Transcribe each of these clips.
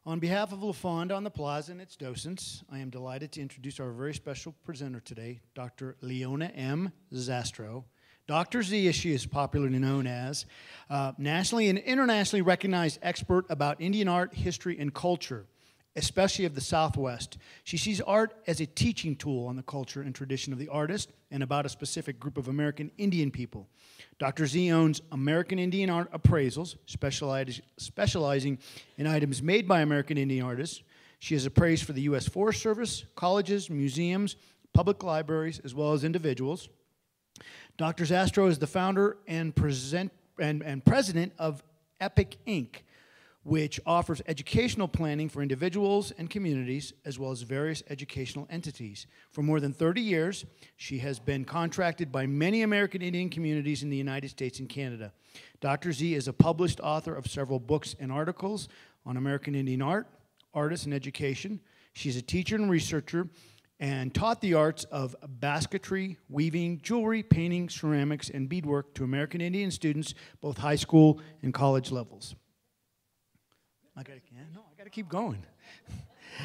On behalf of LaFonda on the Plaza and its docents, I am delighted to introduce our very special presenter today, Dr. Leona M. Zastrow. Dr. Z, as she is popularly known as, nationally and internationally recognized expert about Indian art, history, and culture, especially of the Southwest. She sees art as a teaching tool on the culture and tradition of the artist and about a specific group of American Indian people. Dr. Z owns American Indian Art Appraisals, specializing in items made by American Indian artists. She has appraised for the U.S. Forest Service, colleges, museums, public libraries, as well as individuals. Dr. Zastrow is the founder and president of EPIC Inc., which offers educational planning for individuals and communities, as well as various educational entities. For more than 30 years, she has been contracted by many American Indian communities in the United States and Canada. Dr. Z is a published author of several books and articles on American Indian art, artists, and education. She's a teacher and researcher and taught the arts of basketry, weaving, jewelry, painting, ceramics, and beadwork to American Indian students, both high school and college levels. I gotta keep going.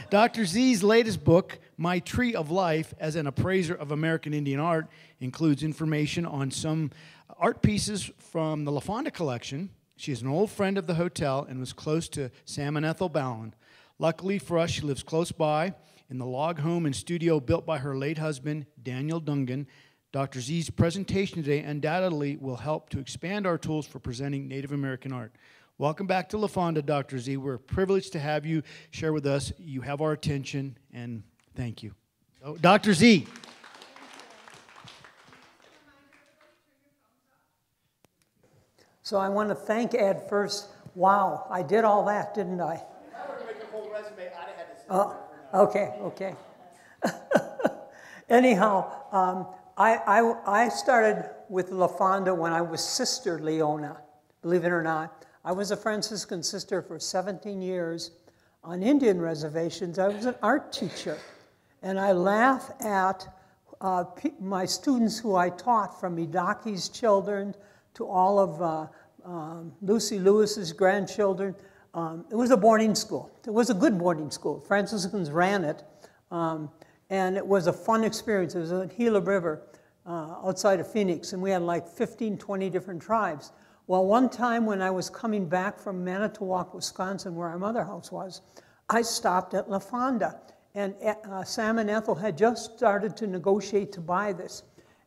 Dr. Z's latest book, My Tree of Life as an Appraiser of American Indian Art, includes information on some art pieces from the LaFonda collection. She is an old friend of the hotel and was close to Sam and Ethel Ballin. Luckily for us, she lives close by in the log home and studio built by her late husband, Daniel Dungan. Dr. Z's presentation today undoubtedly will help to expand our tools for presenting Native American art. Welcome back to LaFonda, Dr. Z. We're privileged to have you share with us. You have our attention, and thank you. So, Dr. Z. So I want to thank Ed first. Wow, I did all that, didn't I? Okay. Anyhow, I started with LaFonda when I was Sister Leona, believe it or not. I was a Franciscan sister for 17 years on Indian reservations. I was an art teacher, and I laugh at my students who I taught, from Idaki's children to all of Lucy Lewis's grandchildren. It was a boarding school. It was a good boarding school. Franciscans ran it, and it was a fun experience. It was on Gila River outside of Phoenix, and we had like 15, 20 different tribes. Well, one time when I was coming back from Manitowoc, Wisconsin, where our mother house was, I stopped at LaFonda, and Sam and Ethel had just started to negotiate to buy this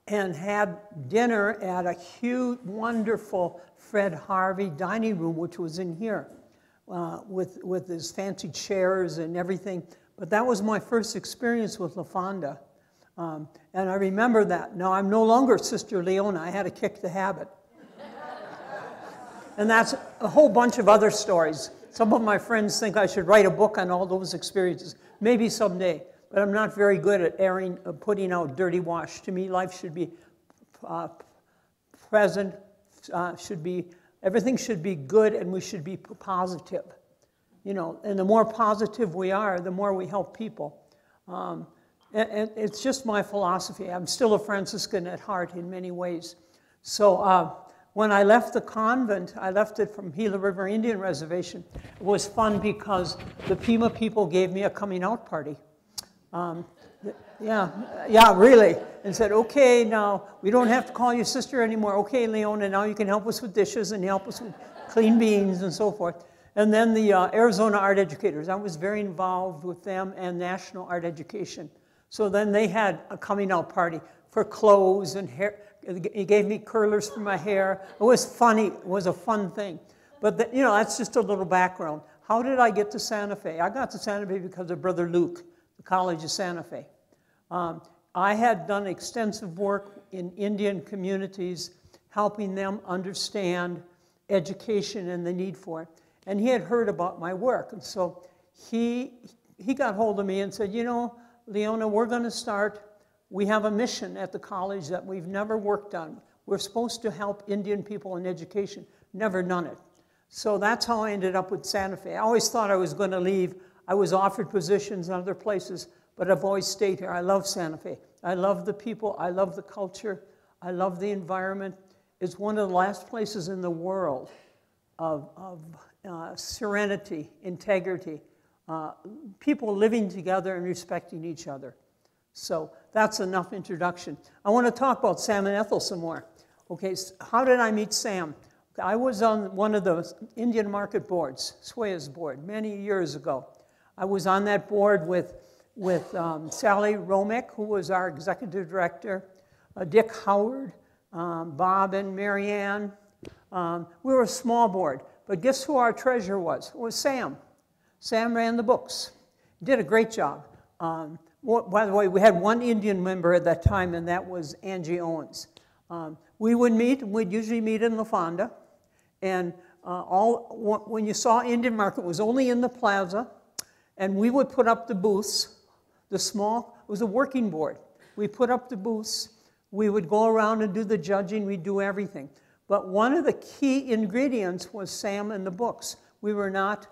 and had dinner at a huge, wonderful Fred Harvey dining room, which was in here, with his fancy chairs and everything. But that was my first experience with LaFonda, and I remember that. Now, I'm no longer Sister Leona. I had to kick the habit. And that's a whole bunch of other stories. Some of my friends think I should write a book on all those experiences. Maybe someday. But I'm not very good at putting out dirty wash. To me, life should be present, everything should be good, and we should be positive. You know, and the more positive we are, the more we help people. And it's just my philosophy. I'm still a Franciscan at heart in many ways. So when I left the convent, I left it from Gila River Indian Reservation. It was fun because the Pima people gave me a coming out party. Yeah, really. And said, okay, now we don't have to call you sister anymore. Okay, Leona, now you can help us with dishes and help us with clean beans and so forth. And then the Arizona art educators, I was very involved with them and national art education. So then they had a coming out party for clothes and hair. He gave me curlers for my hair. It was funny. It was a fun thing. But that's just a little background. How did I get to Santa Fe? I got to Santa Fe because of Brother Luke, the College of Santa Fe. I had done extensive work in Indian communities, helping them understand education and the need for it. And he had heard about my work. And so he got hold of me and said, you know, Leona, we're going to start. We have a mission at the college that we've never worked on. We're supposed to help Indian people in education. Never done it. So that's how I ended up with Santa Fe. I always thought I was going to leave. I was offered positions in other places, but I've always stayed here. I love Santa Fe. I love the people. I love the culture. I love the environment. It's one of the last places in the world of serenity, integrity, people living together and respecting each other. So that's enough introduction. I want to talk about Sam and Ethel some more. Okay, so how did I meet Sam? I was on one of the Indian market boards, Swaya's board, many years ago. I was on that board with Sally Romick, who was our executive director, Dick Howard, Bob and Marianne. We were a small board, but guess who our treasurer was? It was Sam. Sam ran the books. Did a great job. By the way, we had one Indian member at that time, and that was Angie Owens. We would meet, we'd usually meet in La Fonda, and when you saw Indian Market, it was only in the plaza, and we would put up the booths, it was a working board. We put up the booths, we would go around and do the judging, we'd do everything. But one of the key ingredients was Sam and the books. We were not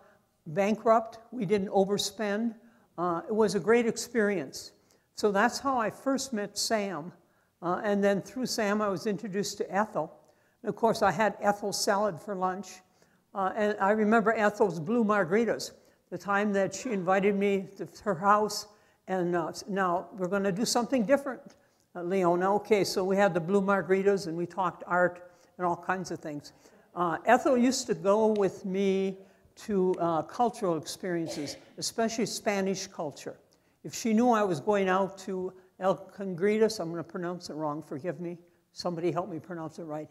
bankrupt, we didn't overspend. It was a great experience. So that's how I first met Sam. And then through Sam, I was introduced to Ethel. And of course, I had Ethel's salad for lunch. And I remember Ethel's blue margaritas, the time that she invited me to her house. And now we're going to do something different, Leona. Okay, so we had the blue margaritas, and we talked art and all kinds of things. Ethel used to go with me to cultural experiences, especially Spanish culture. If she knew I was going out to El Congretas, I'm going to pronounce it wrong, forgive me. Somebody help me pronounce it right.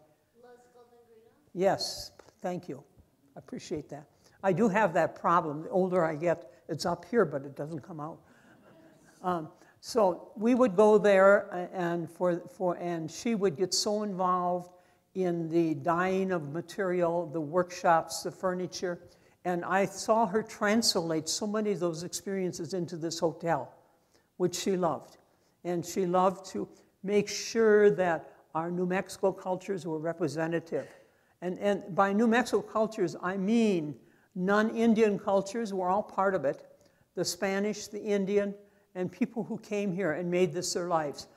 Yes, thank you. I appreciate that. I do have that problem. The older I get, it's up here, but it doesn't come out. So we would go there, and she would get so involved in the dyeing of material, the workshops, the furniture, and I saw her translate so many of those experiences into this hotel, which she loved. And she loved to make sure that our New Mexico cultures were representative. And by New Mexico cultures, I mean non-Indian cultures were all part of it. The Spanish, the Indian, and people who came here and made this their lives.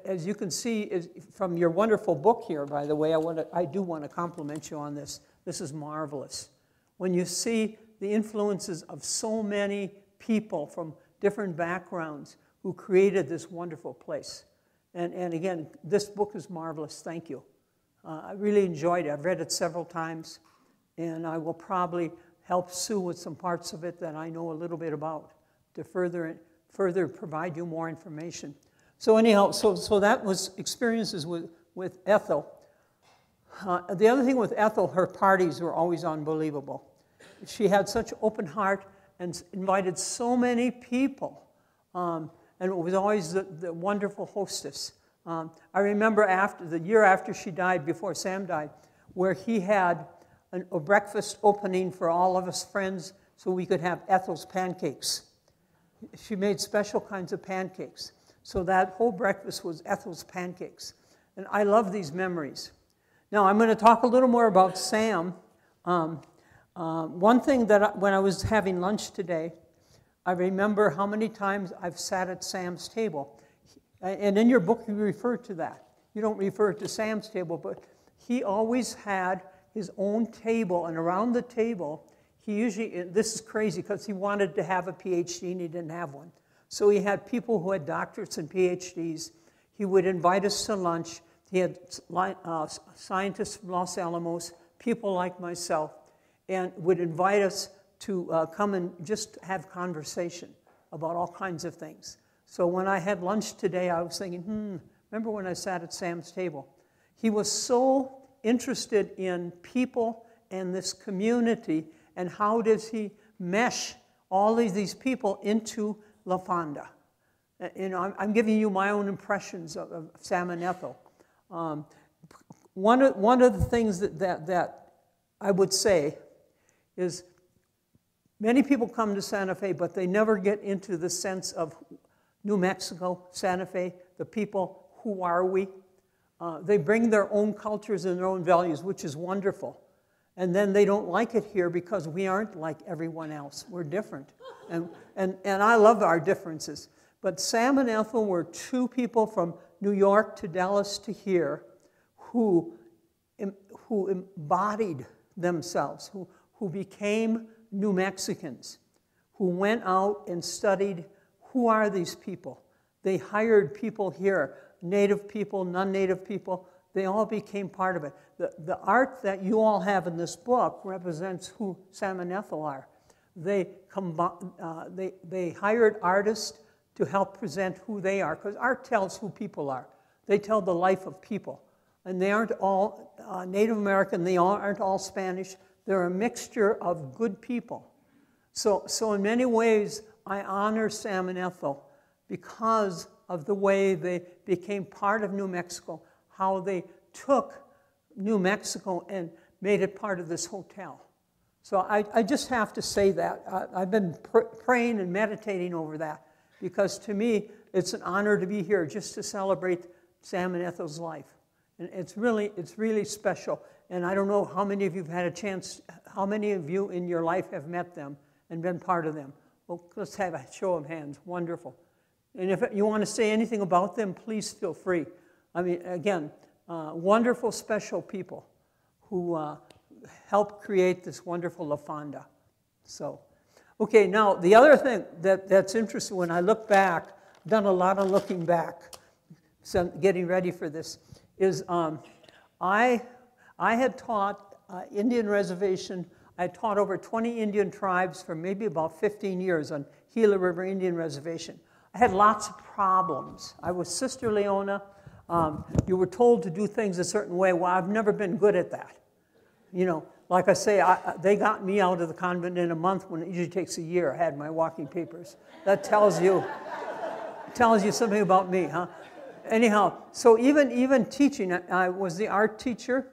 As you can see from your wonderful book here, by the way, I do want to compliment you on this. This is marvelous. When you see the influences of so many people from different backgrounds who created this wonderful place. And again, this book is marvelous. Thank you. I really enjoyed it. I've read it several times, and I will probably help Sue with some parts of it that I know a little bit about to further provide you more information. So anyhow, so that was experiences with Ethel. The other thing with Ethel, her parties were always unbelievable. She had such an open heart and invited so many people. And it was always the wonderful hostess. I remember the year after she died, before Sam died, where he had a breakfast opening for all of us friends so we could have Ethel's pancakes. She made special kinds of pancakes. So that whole breakfast was Ethel's pancakes. And I love these memories. Now, I'm going to talk a little more about Sam. One thing that when I was having lunch today, I remember how many times I've sat at Sam's table. And in your book, you refer to that. You don't refer to Sam's table, but he always had his own table. And around the table, he usually, this is crazy because he wanted to have a PhD and he didn't have one. So he had people who had doctorates and PhDs. He would invite us to lunch. He had scientists from Los Alamos, people like myself, and would invite us to come and just have conversation about all kinds of things. So when I had lunch today, I was thinking, remember when I sat at Sam's table? He was so interested in people and this community, and how does he mesh all of these people into La Fonda. You know, I'm giving you my own impressions of Sam and Ethel. One of the things that I would say is many people come to Santa Fe, but they never get into the sense of New Mexico, Santa Fe, the people, who are we? They bring their own cultures and their own values, which is wonderful. And then they don't like it here because we aren't like everyone else. We're different. And I love our differences. But Sam and Ethel were two people from New York to Dallas to here who embodied themselves, who became New Mexicans, who went out and studied who are these people. They hired people here, native people, non-native people. They all became part of it. The art that you all have in this book represents who Sam and Ethel are. They hired artists to help present who they are, because art tells who people are. They tell the life of people. And they aren't all Native American, they aren't all Spanish. They're a mixture of good people. So in many ways, I honor Sam and Ethel because of the way they became part of New Mexico, how they took New Mexico and made it part of this hotel. So I just have to say that. I've been praying and meditating over that, because to me, it's an honor to be here just to celebrate Sam and Ethel's life. And it's really special. And I don't know how many of you have had a chance, how many of you in your life have met them and been part of them. Well, let's have a show of hands. Wonderful. And if you want to say anything about them, please feel free. I mean, again, wonderful, special people who helped create this wonderful La Fonda. So, okay, now the other thing that's interesting when I look back, I've done a lot of looking back, so getting ready for this, is I had taught Indian reservation. I taught over 20 Indian tribes for maybe about 15 years on Gila River Indian Reservation. I had lots of problems. I was Sister Leona. You were told to do things a certain way. Well, I've never been good at that. You know, like I say, they got me out of the convent in a month when it usually takes a year. I had my walking papers. That tells you something about me, huh? Anyhow, so even teaching, I was the art teacher.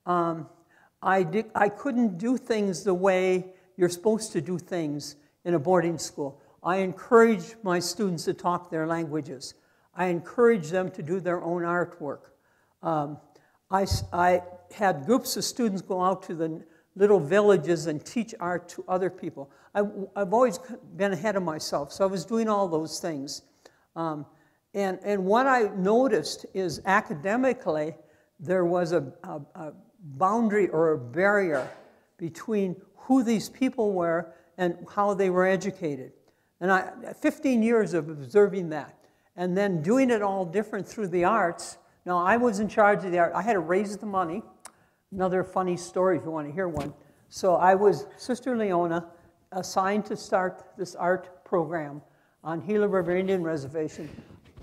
I couldn't do things the way you're supposed to do things in a boarding school. I encouraged my students to talk their languages. I encouraged them to do their own artwork. I had groups of students go out to the little villages and teach art to other people. I've always been ahead of myself, so I was doing all those things. And what I noticed is academically, there was a boundary or a barrier between who these people were and how they were educated. And 15 years of observing that, and then doing it all different through the arts. Now, I was in charge of the art. I had to raise the money. Another funny story if you want to hear one. So I was Sister Leona, assigned to start this art program on Gila River Indian Reservation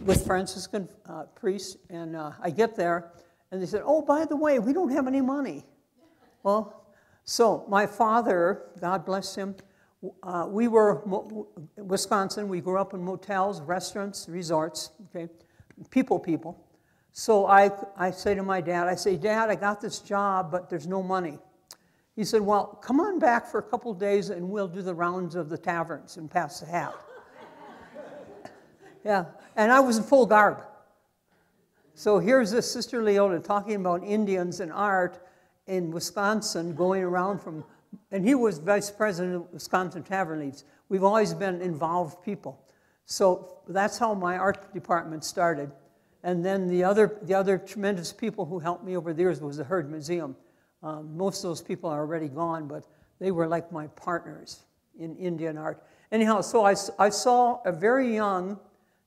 with Franciscan priests. And I get there, and they said, oh, by the way, we don't have any money. Well, so my father, God bless him, we were in Wisconsin. We grew up in motels, restaurants, resorts, okay, people. So I say to my dad, I say, Dad, I got this job, but there's no money. He said, well, come on back for a couple of days and we'll do the rounds of the taverns and pass the hat. Yeah, and I was in full garb. So here's this Sister Leona talking about Indians and art in Wisconsin, going around from, and he was vice president of Wisconsin Tavern Leagues. We've always been involved people. So that's how my art department started. And then the other tremendous people who helped me over the years was the Heard Museum. Most of those people are already gone, but they were like my partners in Indian art. Anyhow, so I saw a very young,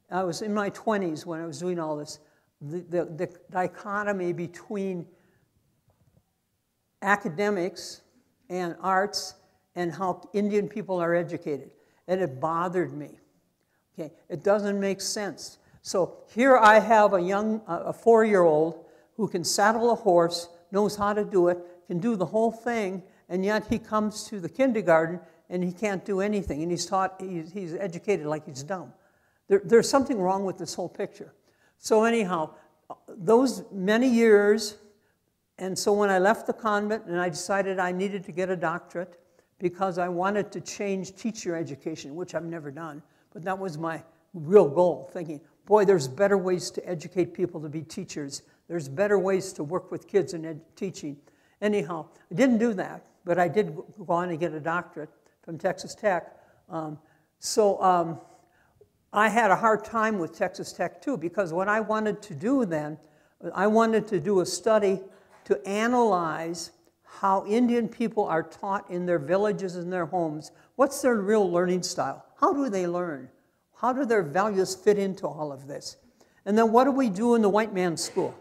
I was in my 20s when I was doing all this, the dichotomy between academics and arts and how Indian people are educated. And it bothered me. Okay, it doesn't make sense. So here I have a 4-year-old who can saddle a horse, knows how to do it, can do the whole thing, and yet he comes to the kindergarten and he can't do anything. And he's educated like he's dumb. There's something wrong with this whole picture. So anyhow, those many years, and so when I left the convent and I decided I needed to get a doctorate because I wanted to change teacher education, which I've never done, but that was my real goal, thinking, boy, there's better ways to educate people to be teachers. There's better ways to work with kids in teaching. Anyhow, I didn't do that, but I did go on and get a doctorate from Texas Tech. I had a hard time with Texas Tech, too, because what I wanted to do then, I wanted to do a study to analyze how Indian people are taught in their villages and their homes. What's their real learning style? How do they learn? How do their values fit into all of this? And then what do we do in the white man's school?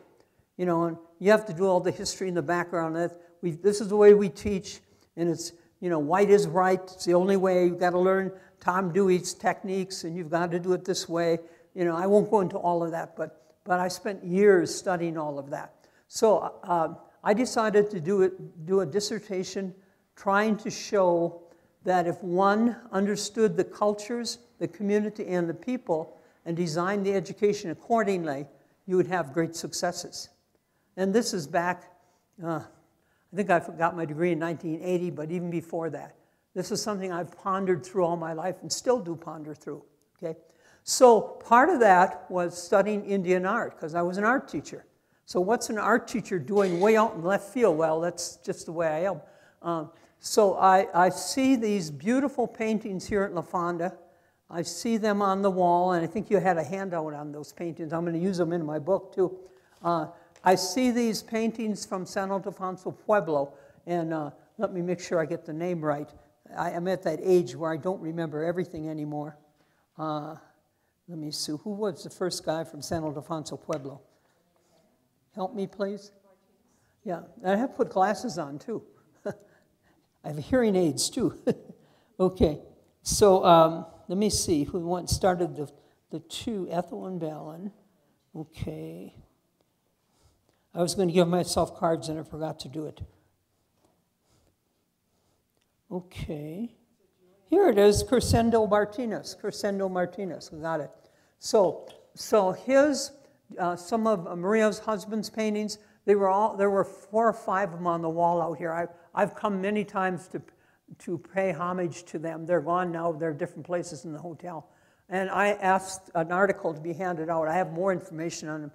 You know, and you have to do all the history in the background. This is the way we teach, and it's, you know, white is right. It's the only way. You've got to learn Tom Dewey's techniques, and you've got to do it this way. You know, I won't go into all of that, but I spent years studying all of that. So I decided to do a dissertation trying to show that if one understood the cultures, the community, and the people, and designed the education accordingly, you would have great successes. And this is back, I think I got my degree in 1980, but even before that. This is something I've pondered through all my life and still do ponder through, okay? So part of that was studying Indian art, because I was an art teacher. So what's an art teacher doing way out in left field? Well, that's just the way I am. So I see these beautiful paintings here at La Fonda. I see them on the wall, and I think you had a handout on those paintings. I'm going to use them in my book, too. I see these paintings from San Ildefonso Pueblo, and let me make sure I get the name right. I'm at that age where I don't remember everything anymore. Let me see. Who was the first guy from San Ildefonso Pueblo? Help me, please. Yeah, I have put glasses on, too. I have hearing aids, too. Okay, so let me see. Who started the two, Ethel and Ballin. Okay. I was going to give myself cards, and I forgot to do it. Okay. Here it is, Crescendo Martinez. Crescendo Martinez, we got it. So his, some of Maria's husband's paintings, there were 4 or 5 of them on the wall out here. I've come many times to pay homage to them. They're gone now. They're different places in the hotel. And I asked an article to be handed out. I have more information on them.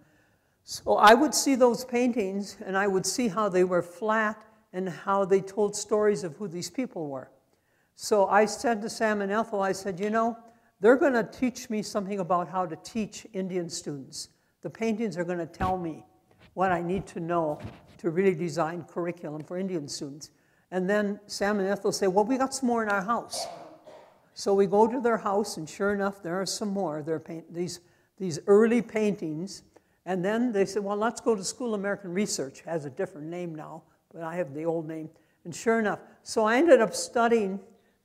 So I would see those paintings, and I would see how they were flat and how they told stories of who these people were. So I said to Sam and Ethel, I said, you know, they're going to teach me something about how to teach Indian students. The paintings are going to tell me what I need to know to really design curriculum for Indian students. And then Sam and Ethel say, well, we got some more in our house. So we go to their house, and sure enough, there are some more. There are these early paintings. And then they said, well, let's go to School of American Research. It has a different name now, but I have the old name. And sure enough, so I ended up studying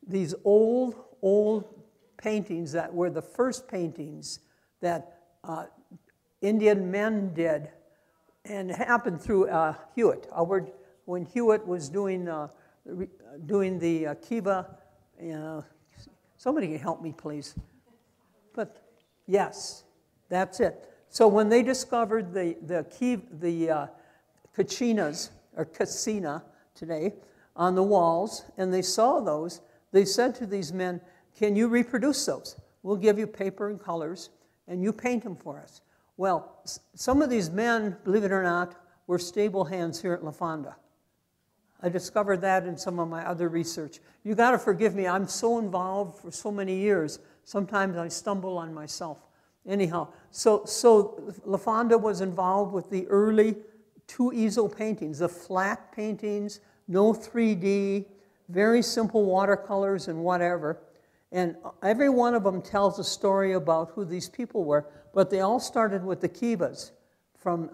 these old paintings that were the first paintings that Indian men did, and it happened through Hewitt. When Hewitt was doing the Kiva, somebody can help me, please. But yes, that's it. So when they discovered the Kachinas, or Kachina today, on the walls, and they saw those, they said to these men, can you reproduce those? We'll give you paper and colors, and you paint them for us. Well, some of these men, believe it or not, were stable hands here at La Fonda. I discovered that in some of my other research. You got to forgive me. I'm so involved for so many years. Sometimes I stumble on myself. Anyhow, so La Fonda was involved with the early 2 easel paintings, the flat paintings, no 3D, very simple watercolors and whatever. And every one of them tells a story about who these people were, but they all started with the Kivas from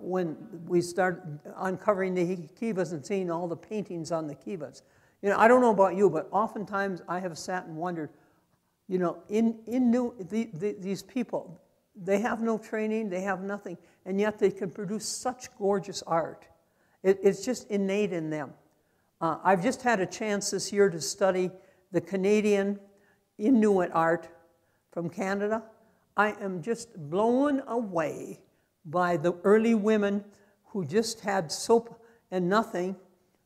when we started uncovering the Kivas and seeing all the paintings on the Kivas. You know, I don't know about you, but oftentimes I have sat and wondered, you know, these people, they have no training, they have nothing, and yet they can produce such gorgeous art. It's just innate in them. I've just had a chance this year to study the Canadian Inuit art from Canada. I am just blown away by the early women who just had soap and nothing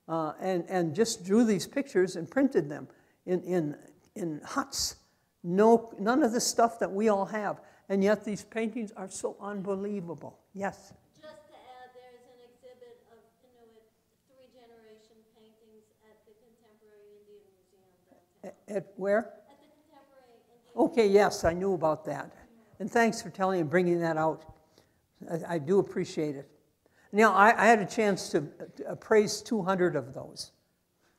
and just drew these pictures and printed them in huts. None of the stuff that we all have. And yet these paintings are so unbelievable. Yes? Just to add, there's an exhibit of Inuit 3-generation paintings at the Contemporary Indian Museum downtown. At where? At the Contemporary Indian Okay, yes, I knew about that. And thanks for telling and bringing that out. I do appreciate it. Now, I had a chance to appraise 200 of those.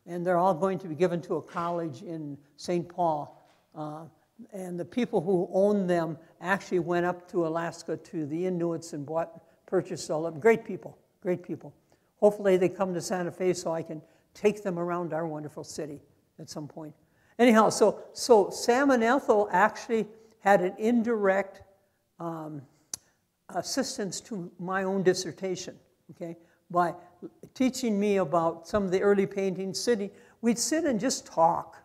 And they're all going to be given to a college in St. Paul. And the people who owned them actually went up to Alaska to the Inuits and purchased all of them. Great people, great people. Hopefully they come to Santa Fe so I can take them around our wonderful city at some point. Anyhow, so Sam and Ethel actually had an indirect assistance to my own dissertation, okay, by teaching me about some of the early paintings. We'd sit and just talk,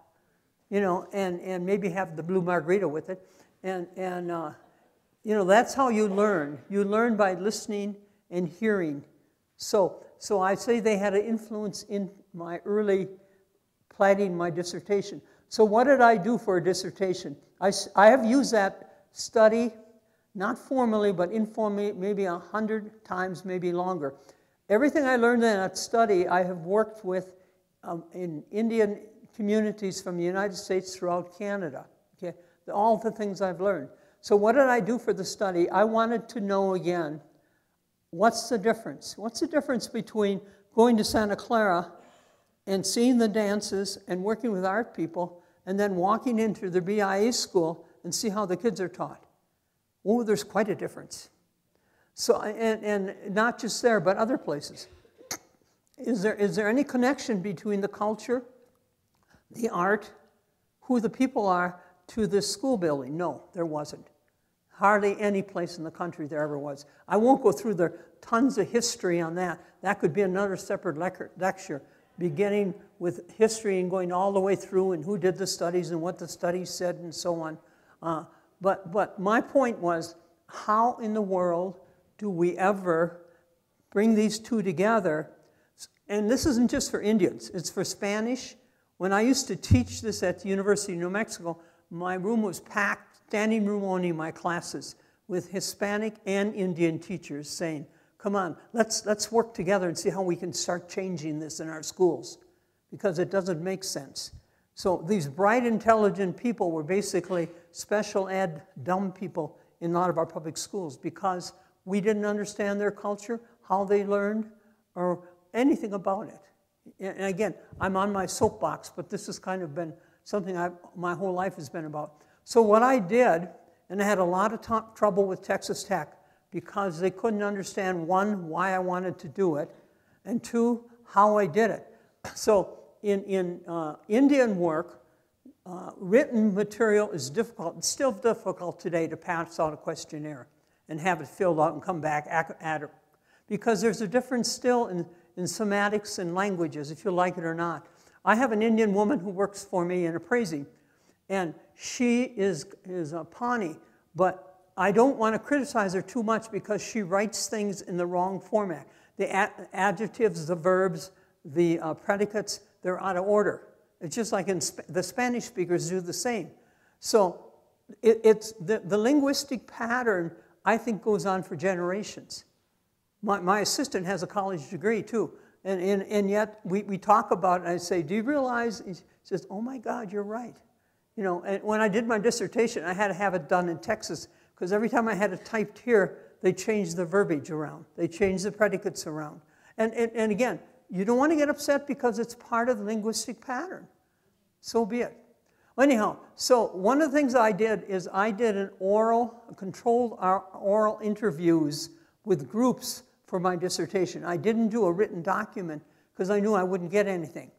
you know, and maybe have the blue margarita with it. And you know, that's how you learn. You learn by listening and hearing. So I say they had an influence in my early planning my dissertation. So what did I do for a dissertation? I have used that study, not formally, but informally, maybe 100 times, maybe longer. Everything I learned in that study, I have worked with in Indian communities from the United States throughout Canada. Okay, all the things I've learned. So what did I do for the study? I wanted to know again, what's the difference? What's the difference between going to Santa Clara and seeing the dances and working with art people and then walking into the BIA school and see how the kids are taught? Oh, there's quite a difference. So, and not just there, but other places. Is there any connection between the culture, the art, who the people are, to this school building? No, there wasn't. Hardly any place in the country there ever was. I won't go through the tons of history on that. That could be another separate lecture, beginning with history and going all the way through and who did the studies and what the studies said and so on. But my point was, how in the world do we ever bring these two together? And this isn't just for Indians, it's for Spanish. When I used to teach this at the University of New Mexico, my room was packed, standing room only, my classes, with Hispanic and Indian teachers saying, come on, let's work together and see how we can start changing this in our schools, because it doesn't make sense. So these bright, intelligent people were basically special ed, dumb people in a lot of our public schools because we didn't understand their culture, how they learned, or anything about it. And again, I'm on my soapbox, but this has kind of been something my whole life has been about. So what I did, and I had a lot of trouble with Texas Tech because they couldn't understand, one, why I wanted to do it, and two, how I did it. So in Indian work, written material is difficult. It's still difficult today to pass out a questionnaire and have it filled out and come back at it, because there's a difference still in semantics and languages, if you like it or not. I have an Indian woman who works for me in appraising, and she is a Pawnee, but I don't want to criticize her too much because she writes things in the wrong format. The adjectives, the verbs, the predicates, they're out of order. It's just like the Spanish speakers do the same. So it's the linguistic pattern, I think, goes on for generations. My assistant has a college degree, too. And yet we talk about it, and I say, do you realize? He says, oh, my God, you're right. You know, and when I did my dissertation, I had to have it done in Texas, because every time I had it typed here, they changed the verbiage around. They changed the predicates around. And again, you don't want to get upset because it's part of the linguistic pattern. So be it. Anyhow, so one of the things I did is I did controlled oral interviews with groups for my dissertation. I didn't do a written document because I knew I wouldn't get anything.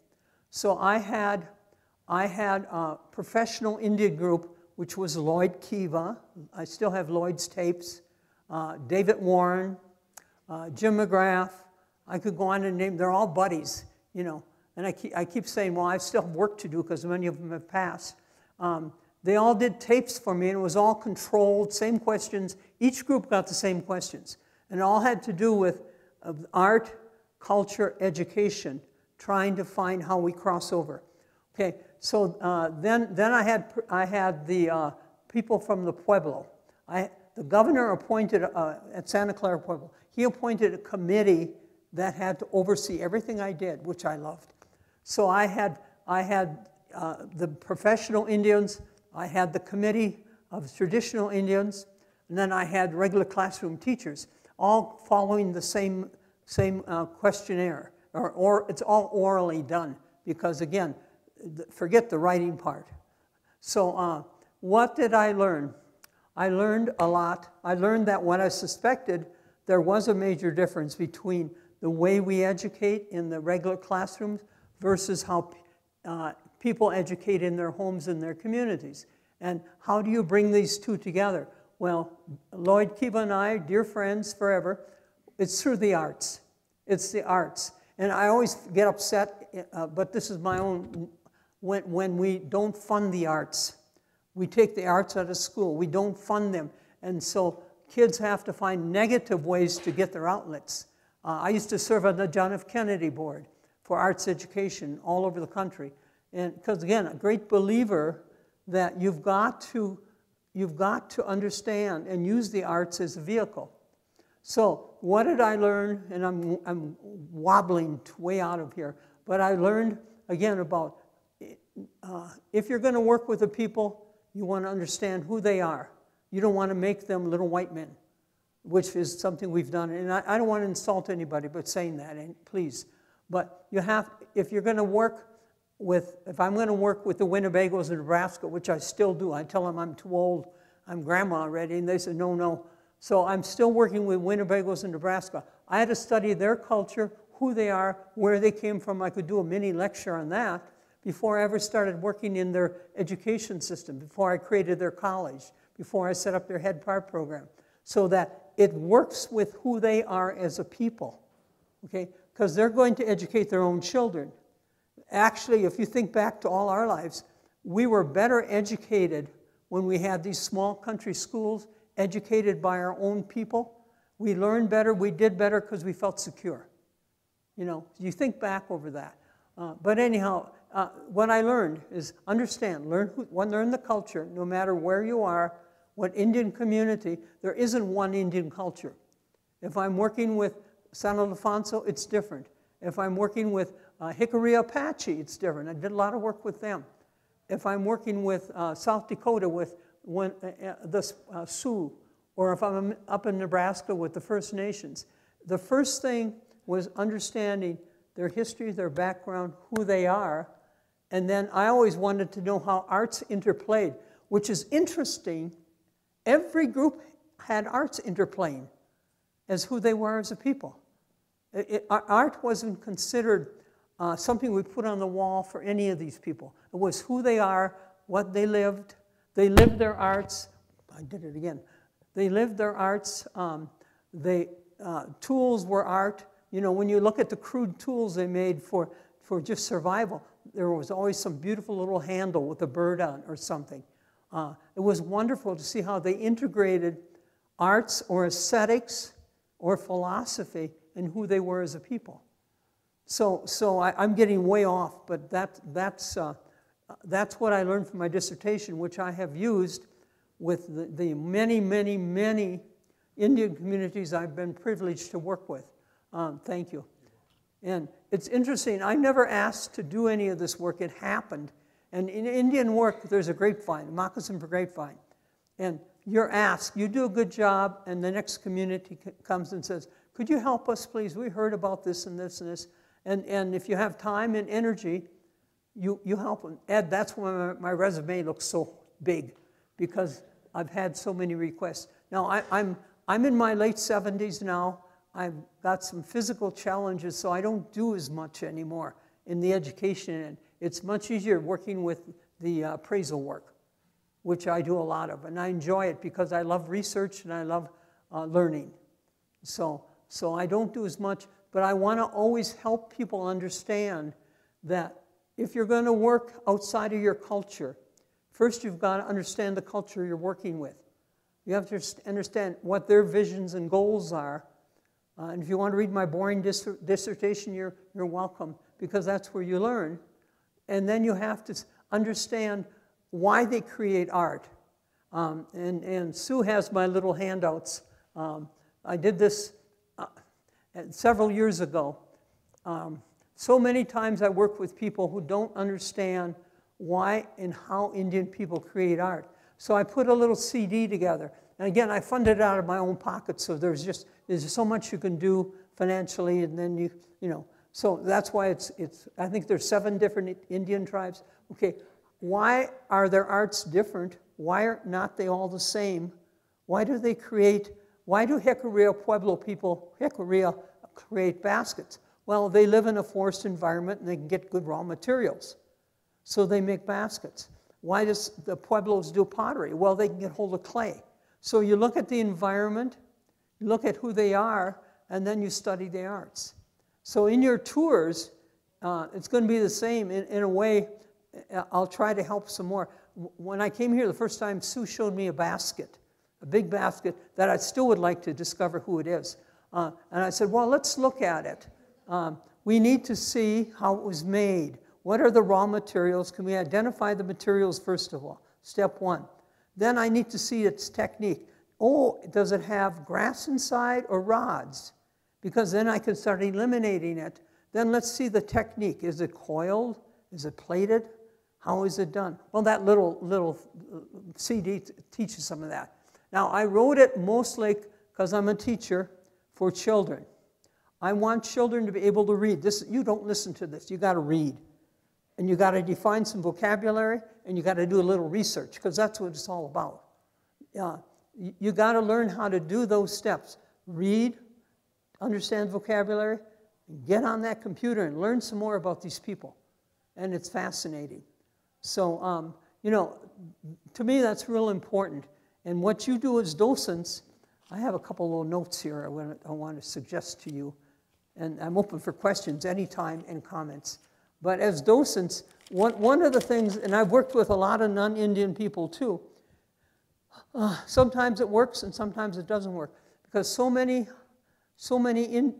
So I had a professional Indian group, which was Lloyd Kiva. I still have Lloyd's tapes. David Warren, Jim McGrath. I could go on and name. They're all buddies, you know. And I keep saying, well, I still have work to do because many of them have passed. They all did tapes for me, and it was all controlled, same questions. Each group got the same questions. And it all had to do with art, culture, education, trying to find how we cross over. Okay, so then I had the people from the Pueblo. The governor appointed, at Santa Clara Pueblo, he appointed a committee that had to oversee everything I did, which I loved. So I had the professional Indians, I had the committee of traditional Indians, and then I had regular classroom teachers, all following the same same questionnaire, or it's all orally done because, again, forget the writing part. So what did I learn? I learned a lot. I learned that what I suspected, there was a major difference between the way we educate in the regular classrooms versus how people educate in their homes and their communities. And how do you bring these two together? Well, Lloyd, Kiva, and I, dear friends forever, it's through the arts. It's the arts. And I always get upset, but this is my own, when we don't fund the arts. We take the arts out of school. We don't fund them. And so kids have to find negative ways to get their outlets. I used to serve on the John F. Kennedy board for arts education all over the country. And because, again, a great believer that you've got to understand and use the arts as a vehicle. So what did I learn? And I'm wobbling way out of here. But I learned, again, about if you're going to work with the people, you want to understand who they are. You don't want to make them little white men, which is something we've done. And I don't want to insult anybody by saying that, please. But you have, if you're going to work with, if I'm going to work with the Winnebagos in Nebraska, which I still do, I tell them I'm too old, I'm grandma already, and they said, no, no. So I'm still working with Winnebagos in Nebraska. I had to study their culture, who they are, where they came from. I could do a mini lecture on that before I ever started working in their education system, before I created their college, before I set up their Head Start program, so that it works with who they are as a people, okay? Because they're going to educate their own children. Actually, if you think back to all our lives, we were better educated when we had these small country schools educated by our own people. We learned better, we did better because we felt secure. You know, you think back over that. But anyhow, what I learned is understand, learn the culture, no matter where you are, what Indian community, there isn't one Indian culture. If I'm working with San Ildefonso, it's different. If I'm working with Hickory Apache, it's different. I did a lot of work with them. If I'm working with South Dakota with the Sioux, or if I'm up in Nebraska with the First Nations, the first thing was understanding their history, their background, who they are, and then I always wanted to know how arts interplayed, which is interesting. Every group had arts interplaying as who they were as a people. Art wasn't considered something we put on the wall for any of these people. It was who they are, what they lived. They lived their arts. I did it again. They lived their arts. Tools were art. You know, when you look at the crude tools they made for just survival, there was always some beautiful little handle with a bird on or something. It was wonderful to see how they integrated arts or aesthetics or philosophy and who they were as a people. So I'm getting way off, but that's what I learned from my dissertation, which I have used with the many, many, many Indian communities I've been privileged to work with. Thank you. And it's interesting, I never asked to do any of this work, it happened. And in Indian work, there's a grapevine, a moccasin for grapevine. And you're asked, you do a good job, and the next community comes and says, could you help us, please? We heard about this and this and this. And if you have time and energy, you help them. Ed, that's why my resume looks so big, because I've had so many requests. Now, I'm in my late 70s now. I've got some physical challenges, so I don't do as much anymore in the education end. It's much easier working with the appraisal work, which I do a lot of. And I enjoy it because I love research and I love learning. So I don't do as much, but I want to always help people understand that if you're going to work outside of your culture, first you've got to understand the culture you're working with. You have to understand what their visions and goals are. And if you want to read my boring dissertation, you're welcome, because that's where you learn. And then you have to understand why they create art. And Sue has my little handouts. I did this several years ago. So many times I work with people who don't understand why and how Indian people create art. So I put a little CD together. And again, I funded it out of my own pocket, so there's so much you can do financially, and then you know. So that's why it's. I think there's 7 different Indian tribes. Okay, why are their arts different? Why are not they all the same? Why do they create? Why do Jicarilla Pueblo people create baskets? Well, they live in a forest environment and they can get good raw materials, so they make baskets. Why does the Pueblos do pottery? Well, they can get hold of clay. So you look at the environment, you look at who they are, and then you study the arts. So in your tours, it's going to be the same. In a way, I'll try to help some more. When I came here the first time, Sue showed me a basket, a big basket that I still would like to discover who it is. And I said, well, let's look at it. We need to see how it was made. What are the raw materials? Can we identify the materials first of all? Step 1. Then I need to see its technique. Oh, does it have grass inside or rods? Because then I can start eliminating it. Then let's see the technique. Is it coiled? Is it plated? How is it done? Well, that little CD teaches some of that. Now, I wrote it mostly because I'm a teacher for children. I want children to be able to read. You don't listen to this. You got to read. And you got to define some vocabulary, and you got to do a little research, because that's what it's all about. You got to learn how to do those steps. Read, understand vocabulary, get on that computer and learn some more about these people. And it's fascinating. So, you know, to me that's real important. And what you do as docents, I have a couple little notes here I want to suggest to you. And I'm open for questions anytime and comments. But as docents, one of the things, and I've worked with a lot of non-Indian people too, sometimes it works and sometimes it doesn't work. Because so many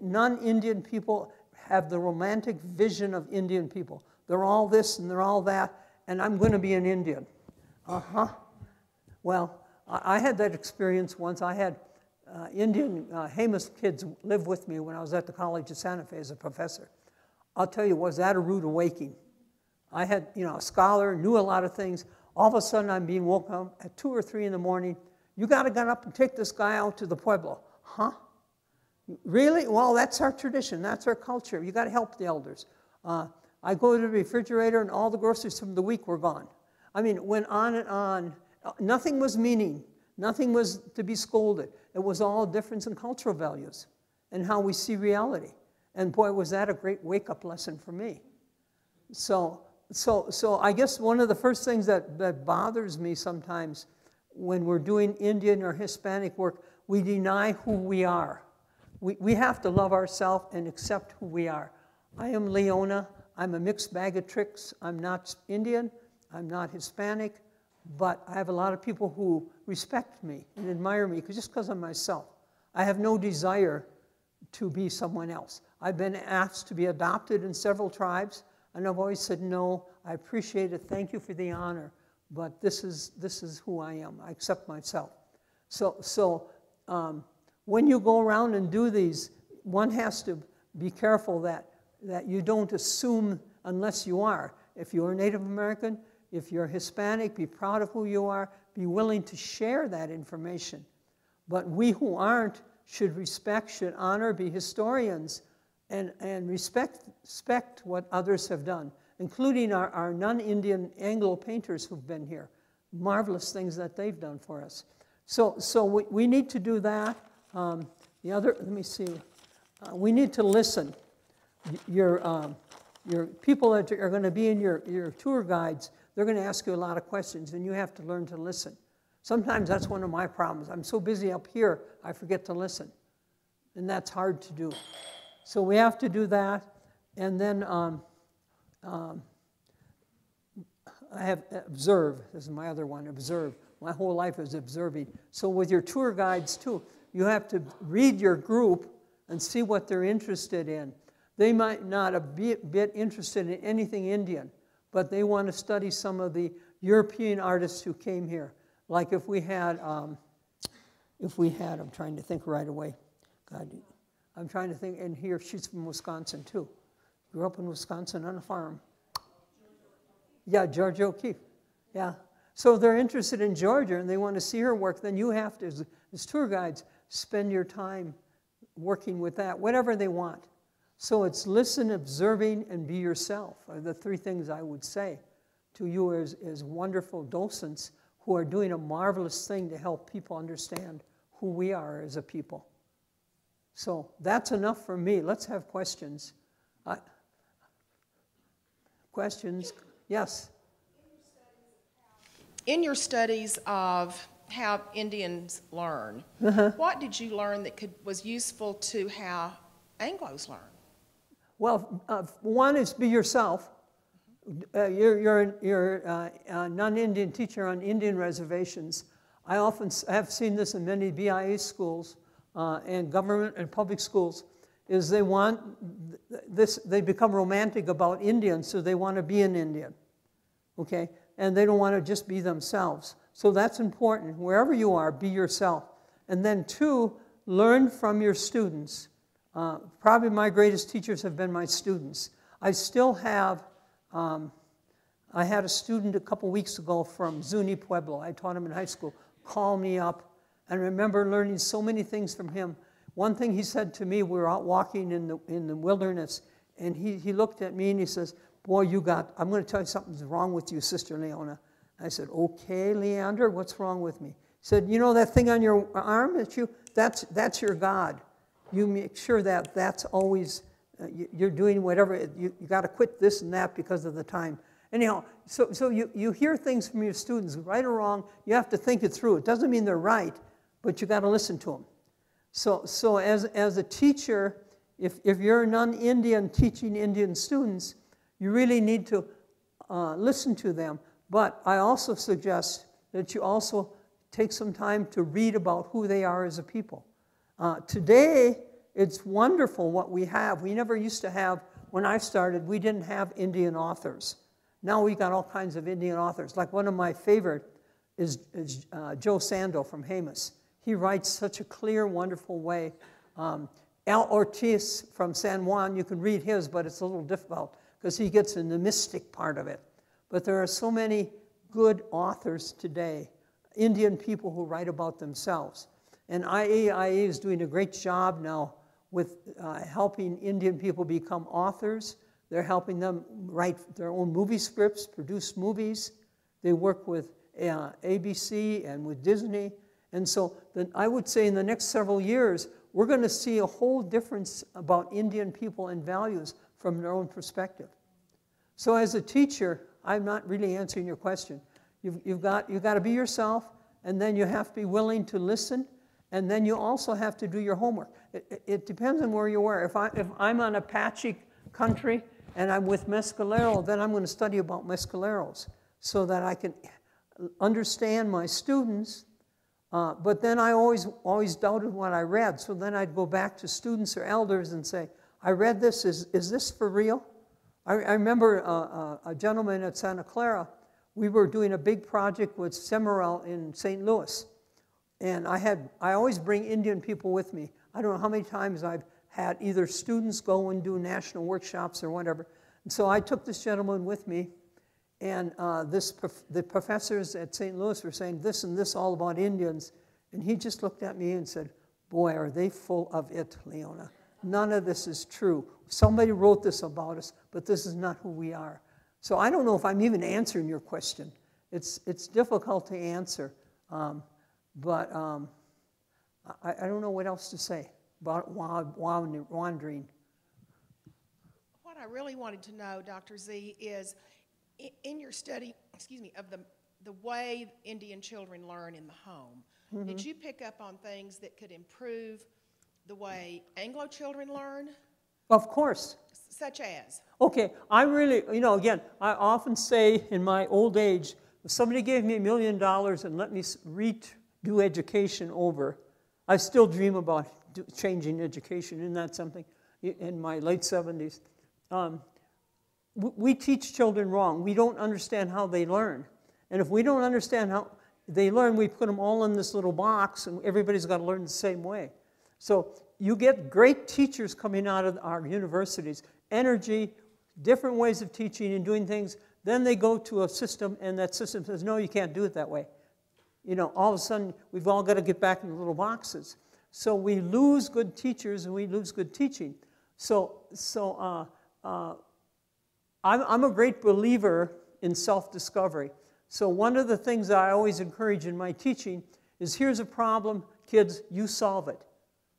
non-Indian people have the romantic vision of Indian people. They're all this and they're all that, and I'm going to be an Indian. Well, I had that experience once. I had Indian Jemez kids live with me when I was at the College of Santa Fe as a professor. I'll tell you, was that a rude awakening? I had, you know, a scholar, knew a lot of things. All of a sudden, I'm being woken up at 2 or 3 in the morning. You got to get up and take this guy out to the Pueblo. Huh? Really? Well, that's our tradition. That's our culture. You got to help the elders. I go to the refrigerator, and all the groceries from the week were gone. I mean, it went on and on. Nothing was meaning. Nothing was to be scolded. It was all a difference in cultural values and how we see reality. And boy, was that a great wake-up lesson for me. So I guess one of the first things that bothers me sometimes when we're doing Indian or Hispanic work, we deny who we are. We have to love ourselves and accept who we are. I am Leona. I'm a mixed bag of tricks. I'm not Indian. I'm not Hispanic. But I have a lot of people who respect me and admire me just because I'm myself. I have no desire to be someone else. I've been asked to be adopted in several tribes, and I've always said, no, I appreciate it, thank you for the honor, but this is who I am. I accept myself. So when you go around and do these, one has to be careful that you don't assume unless you are. If you're a Native American, if you're Hispanic, be proud of who you are, be willing to share that information. But we who aren't should respect, should honor, be historians, and respect what others have done, including our non-Indian Anglo painters who've been here. Marvelous things that they've done for us. So we need to do that. The other, let me see, we need to listen. Your people that are going to be in your tour guides, they're going to ask you a lot of questions, and you have to learn to listen. Sometimes that's one of my problems. I'm so busy up here, I forget to listen. And that's hard to do. So we have to do that. And then I have observe. This is my other one, observe. My whole life is observing. So with your tour guides, too, you have to read your group and see what they're interested in. They might not be a bit interested in anything Indian, but they want to study some of the European artists who came here. Like if we had, I'm trying to think right away. God, I'm trying to think, and here, she's from Wisconsin too. Grew up in Wisconsin on a farm. Yeah, Georgia O'Keeffe, yeah. So they're interested in Georgia and they want to see her work, then you have to, as tour guides, spend your time working with that, whatever they want. So it's listen, observing, and be yourself are the three things I would say to you as wonderful docents who are doing a marvelous thing to help people understand who we are as a people. So that's enough for me. Let's have questions. Questions? Yes? In your studies of how Indians learn, what did you learn that was useful to how Anglos learn? Well, one is be yourself. You're a non-Indian teacher on Indian reservations. I often have seen this in many BIA schools and government and public schools, is they want this, they become romantic about Indians, so they want to be an Indian, okay? And they don't want to just be themselves. So that's important. Wherever you are, be yourself. And then two, learn from your students. Probably my greatest teachers have been my students. I still have, I had a student a couple weeks ago from Zuni Pueblo. I taught him in high school. Call me up. And I remember learning so many things from him. One thing he said to me, we were out walking in the wilderness, and he looked at me and he says, boy, I'm going to tell you something's wrong with you, Sister Leona. I said, okay, Leander, what's wrong with me? He said, you know that thing on your arm, that's your God. You make sure that that's always, you're doing whatever, you got to quit this and that because of the time. Anyhow, so you hear things from your students, right or wrong, you have to think it through. It doesn't mean they're right, but you got to listen to them. So as a teacher, if you're a non-Indian teaching Indian students, you really need to listen to them. But I also suggest that you also take some time to read about who they are as a people. Today, it's wonderful what we have. We never used to have, when I started, we didn't have Indian authors. Now we got all kinds of Indian authors. Like one of my favorite is Joe Sando from Jemez. He writes such a clear, wonderful way. Al Ortiz from San Juan, you can read his, but it's a little difficult because he gets in the mystic part of it. But there are so many good authors today, Indian people who write about themselves. And IAIA is doing a great job now with helping Indian people become authors. They're helping them write their own movie scripts, produce movies. They work with ABC and with Disney. And so I would say in the next several years, we're going to see a whole difference about Indian people and values from their own perspective. So as a teacher, I'm not really answering your question. You've got to be yourself, and then you have to be willing to listen, and then you also have to do your homework. It depends on where you are. If I'm on Apache country and I'm with Mescalero, then I'm going to study about Mescaleros so that I can understand my students. But then I always doubted what I read, so then I'd go back to students or elders and say, I read this, is this for real? I remember a gentleman at Santa Clara, we were doing a big project with Semirel in St. Louis, and I always bring Indian people with me. I don't know how many times I've had either students go and do national workshops or whatever, and so I took this gentleman with me, and the professors at St. Louis were saying this and this all about Indians, and he just looked at me and said, boy, are they full of it, Leona. None of this is true. Somebody wrote this about us, but this is not who we are. So I don't know if I'm even answering your question. It's difficult to answer, but I don't know what else to say about wandering. What I really wanted to know, Dr. Z, is in your study, of the way Indian children learn in the home, did you pick up on things that could improve the way Anglo children learn? Of course. Such as? Okay, I really, again, I often say in my old age, if somebody gave me $1 million and let me redo education over, I still dream about changing education. Isn't that something? In my late 70s. We teach children wrong. We don't understand how they learn. And if we don't understand how they learn, we put them all in this little box, and everybody's got to learn the same way. So you get great teachers coming out of our universities, energy, different ways of teaching and doing things. Then they go to a system, and that system says, no, you can't do it that way. All of a sudden, we've all got to get back in the little boxes. So we lose good teachers and we lose good teaching. I'm a great believer in self-discovery. So one of the things that I always encourage in my teaching is, here's a problem, kids, you solve it.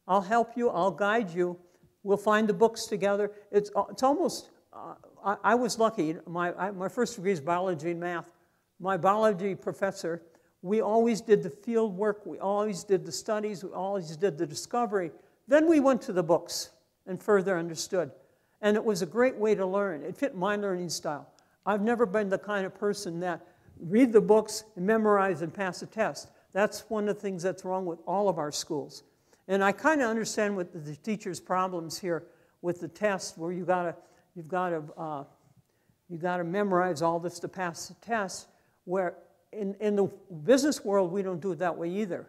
I'll help you, I'll guide you, we'll find the books together. It's almost, I was lucky, my first degree is biology and math. My biology professor, we always did the field work, we always did the studies, we always did the discovery. Then we went to the books and further understood. And it was a great way to learn. It fit my learning style. I've never been the kind of person that read the books and memorize and pass a test. That's one of the things that's wrong with all of our schools. And I kind of understand what the teachers' problems here with the test, where you've got to memorize all this to pass the test. Where in the business world we don't do it that way either.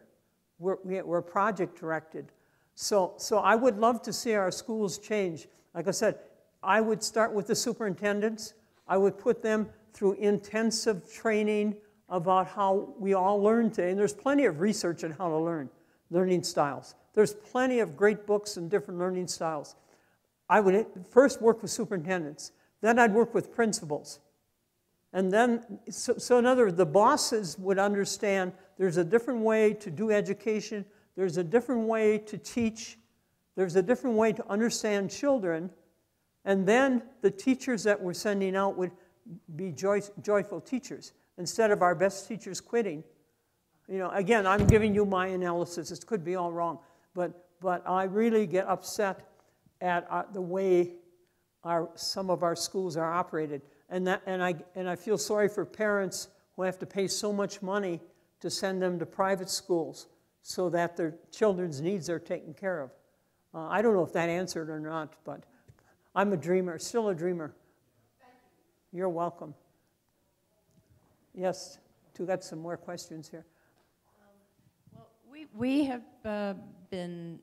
We're project directed. So I would love to see our schools change. Like I said, I would start with the superintendents. I would put them through intensive training about how we all learn today. And there's plenty of research on how to learn, learning styles. There's plenty of great books and different learning styles. I would first work with superintendents. Then I'd work with principals. And then, so in other words, the bosses would understand there's a different way to do education. There's a different way to teach. There's a different way to understand children. And then the teachers that we're sending out would be joyful teachers, instead of our best teachers quitting. You know, again, I'm giving you my analysis. This could be all wrong. But I really get upset at the way some of our schools are operated. And I feel sorry for parents who have to pay so much money to send them to private schools so that their children's needs are taken care of. I don't know if that answered or not, but I'm a dreamer, still a dreamer. Thank you. You're welcome. Yes, we got some more questions here. Well, we have been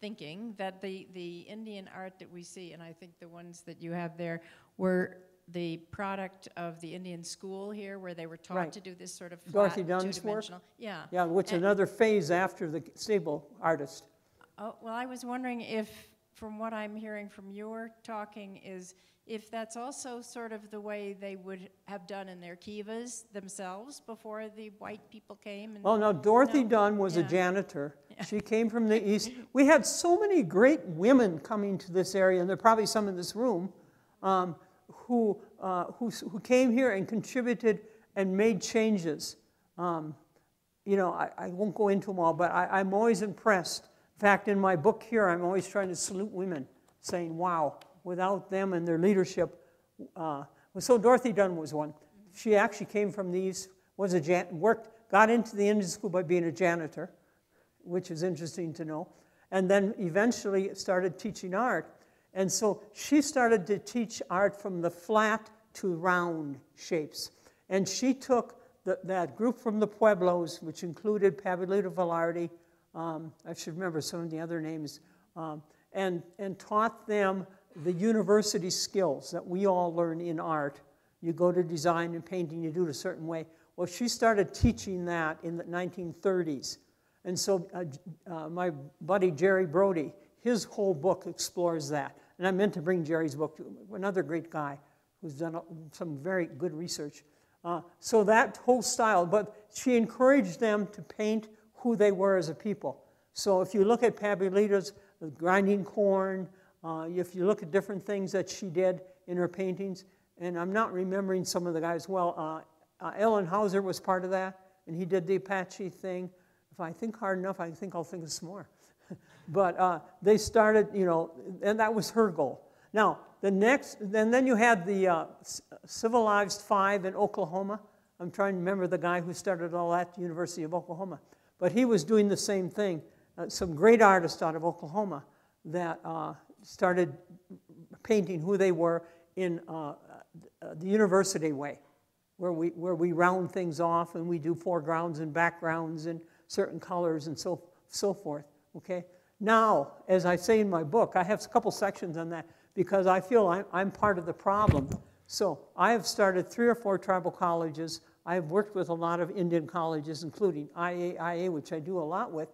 thinking that the Indian art that we see, and I think the ones that you have there, were the product of the Indian school here, where they were taught to do this sort of flat, Dorothy Dunn's work? Yeah. Yeah, which is another phase after the stable artist. Oh, well, I was wondering if, from what I'm hearing from your talking, is if that's also sort of the way they would have done in their kivas themselves before the white people came. And, well, now, Dorothy Dunn was a janitor. Yeah. She came from the East. We had so many great women coming to this area, and there are probably some in this room, who came here and contributed and made changes. You know, I won't go into them all, but I'm always impressed. In fact, in my book here, I'm always trying to salute women, saying, wow, without them and their leadership. So Dorothy Dunn was one. She actually came from the East, got into the Indian school by being a janitor, which is interesting to know, and then eventually started teaching art. And so she started to teach art from the flat to round shapes. And she took that group from the Pueblos, which included Pablito Velarde, I should remember some of the other names, and taught them the university skills that we all learn in art. You go to design and painting, you do it a certain way. Well, she started teaching that in the 1930s. And so my buddy Jerry Brody, his whole book explores that. And I meant to bring Jerry's book to another great guy who's done some very good research. So that whole style, but she encouraged them to paint who they were as a people. So if you look at Pablito's grinding corn, if you look at different things that she did in her paintings, and I'm not remembering some of the guys well, Ellen Hauser was part of that, and he did the Apache thing. If I think hard enough, I think I'll think of some more. But they started, you know, and that was her goal. Now, then you had the Civilized Five in Oklahoma. I'm trying to remember the guy who started all that at the University of Oklahoma. But he was doing the same thing. Some great artists out of Oklahoma that started painting who they were in the university way, where we round things off and we do foregrounds and backgrounds and certain colors and so forth. Okay. Now, as I say in my book, I have a couple sections on that because I feel I'm part of the problem. So I have started 3 or 4 tribal colleges. I have worked with a lot of Indian colleges, including IAIA, which I do a lot with.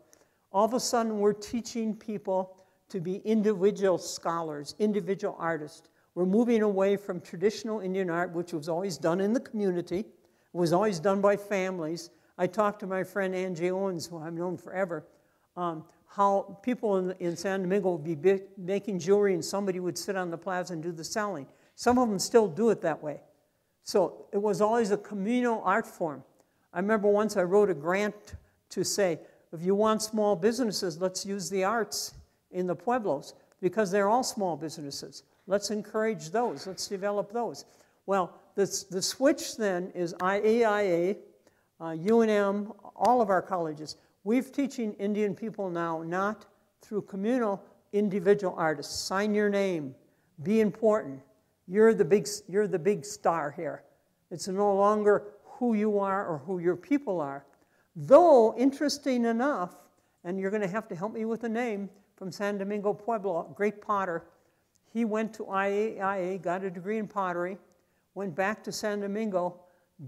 All of a sudden, we're teaching people to be individual scholars, individual artists. We're moving away from traditional Indian art, which was always done in the community, was always done by families. I talked to my friend Angie Owens, who I've known forever, how people in San Domingo would be making jewelry and somebody would sit on the plaza and do the selling. Some of them still do it that way. So it was always a communal art form. I remember once I wrote a grant to say, if you want small businesses, let's use the arts in the pueblos, because they're all small businesses. Let's encourage those. Let's develop those. Well, the switch then is IAIA, UNM, all of our colleges. We're teaching Indian people now not through communal, individual artists. Sign your name. Be important. You're the big star here. It's no longer who you are or who your people are. Though, interesting enough, and you're going to have to help me with the name, from San Domingo Pueblo, a great potter. He went to IAIA, got a degree in pottery, went back to San Domingo,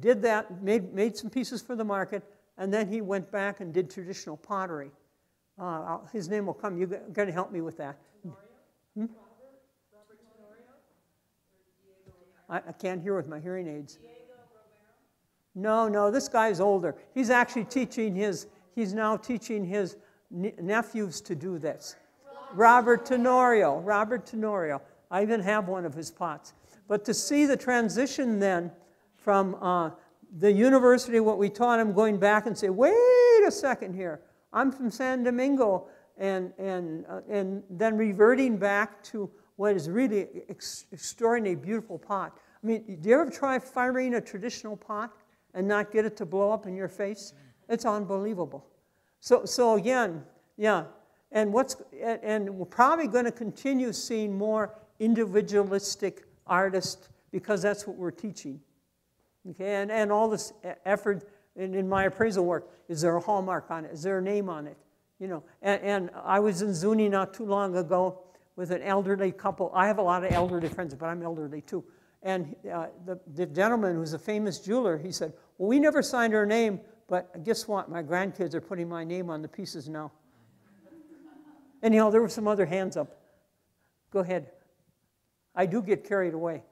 did that, made some pieces for the market, and then he went back and did traditional pottery. His name will come. You're going to help me with that. Hmm? Robert Tenorio? I can't hear with my hearing aids. No, this guy's older. He's actually teaching he's now teaching his nephews to do this. Robert Tenorio. I even have one of his pots. But to see the transition then from the university, what we taught him, going back and say, wait a second here, I'm from San Domingo, and then reverting back to what is really extraordinary, beautiful pot. I mean, do you ever try firing a traditional pot and not get it to blow up in your face? It's unbelievable. So again, yeah, and we're probably going to continue seeing more individualistic artists because that's what we're teaching. Okay, and all this effort in my appraisal work, is there a hallmark on it? Is there a name on it? You know, and I was in Zuni not too long ago with an elderly couple. I have a lot of elderly friends, but I'm elderly too. And the gentleman who's a famous jeweler, he said, well, we never signed our name, but guess what? My grandkids are putting my name on the pieces now. Anyhow, there were some other hands up. Go ahead. I do get carried away.